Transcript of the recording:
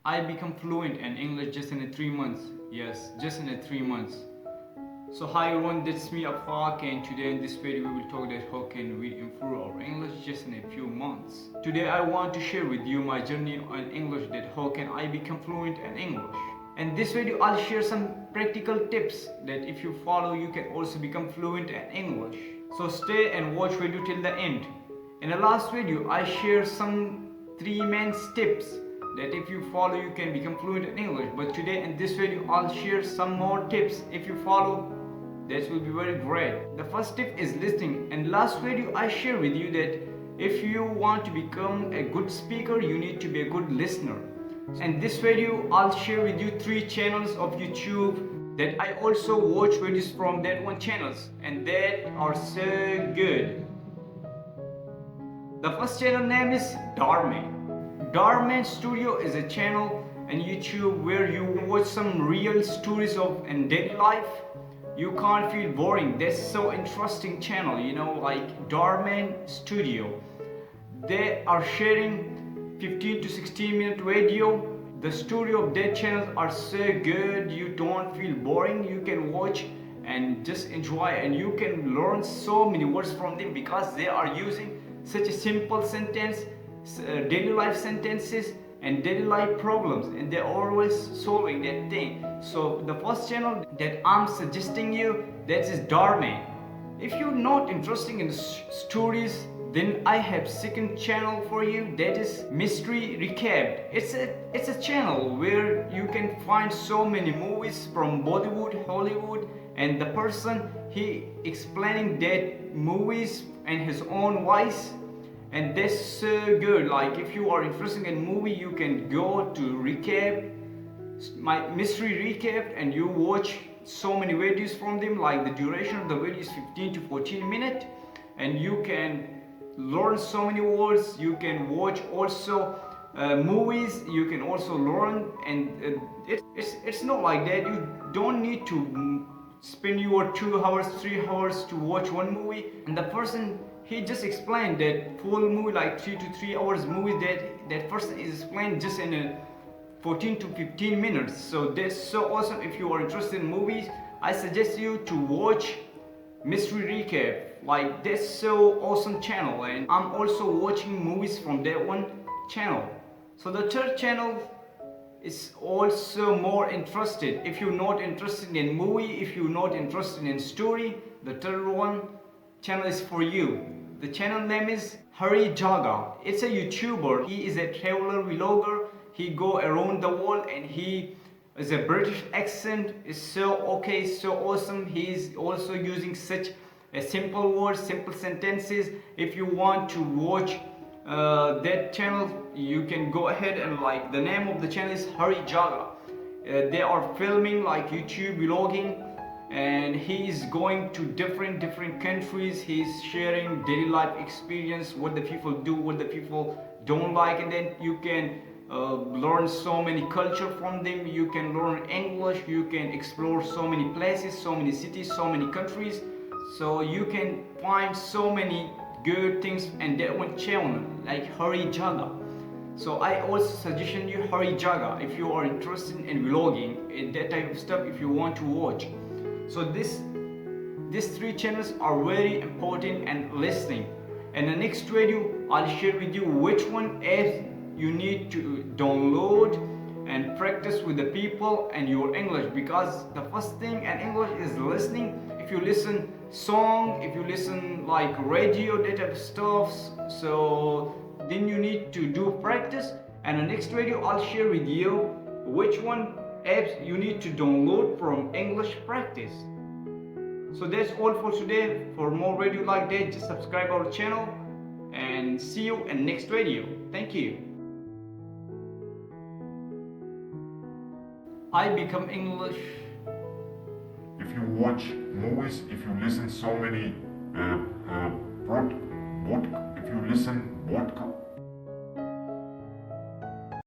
I become fluent in English just in 3 months. Yes, just in 3 months. So hi everyone, that's me Afaq, and today in this video we will talk that how can we improve our English just in a few months. Today I want to share with you my journey on English, that how can I become fluent in English. In this video I'll share some practical tips that if you follow you can also become fluent in English. So stay and watch video till the end. In the last video I shared some 3 main tips that if you follow you can become fluent in English, but today in this video I'll share some more tips. If you follow, that will be very great. The first tip is listening. In last video I shared with you that if you want to become a good speaker you need to be a good listener. In this video I'll share with you 3 channels of YouTube that I also watch videos from that one channels, and that are so good. The first channel name is dhar. dhar Studio is a channel on YouTube where you watch some real stories of in daily life. You can't feel boring. That's so interesting channel, you know, like dhar Studio. They are sharing 15 to 16 minute video. The story of that channel are so good, you don't feel boring. You can watch and just enjoy, and you can learn so many words from them because they are using such a simple sentence, daily life sentences and daily life problems, and they're always solving that thing. So the first channel that I'm suggesting you, that is dhar. If you're not interested in stories, then I have second channel for you, that is Mystery Recapped. It's a channel where you can find so many movies from Bollywood, Hollywood, and the person he explaining that movies in his own voice, and that's so good. Like if you are interested in movie, you can go to recap, my Mystery Recap, and you watch so many videos from them. Like the duration of the video is 15 to 14 minutes, and you can learn so many words. You can watch also movies, you can also learn, and it's not like that. You don't need to spend your 2 hours 3 hours to watch one movie, and the person he just explained that full movie, like 2 to 3 hours movie, that person is explained just in a 14 to 15 minutes. So that's so awesome. If you are interested in movies, I suggest you to watch Mystery Recap. Like that's so awesome channel, and I'm also watching movies from that one channel. So the third channel is also more interested. If you're not interested in movie, if you're not interested in story, the third one channel is for you. The channel name is jaggar. It's a YouTuber. He is a traveler vlogger. He go around the world, and he is a British accent. Is so okay, so awesome. He is also using such a simple words, simple sentences. If you want to watch that channel, you can go ahead and like, the name of the channel is jaggar. They are filming like YouTube vlogging, and he is going to different countries. He's sharing daily life experience, what the people do, what the people don't like, and then you can learn so many culture from them. You can learn English, you can explore so many places, so many cities, so many countries. So you can find so many good things in that one channel, like jaggar. So I also suggest you jaggar if you are interested in vlogging and that type of stuff, if you want to watch. So these 3 channels are very important and listening. In the next video I'll share with you which one apps you need to download and practice with the people and your English, because the first thing in English is listening. If you listen song, if you listen like radio, that type of stuff, so then you need to do practice. And the next video I'll share with you which one apps you need to download from English practice. So that's all for today. For more video like that, just subscribe our channel, and see you in next video. Thank you. I become English. If you watch movies, if you listen so many if you listen podcast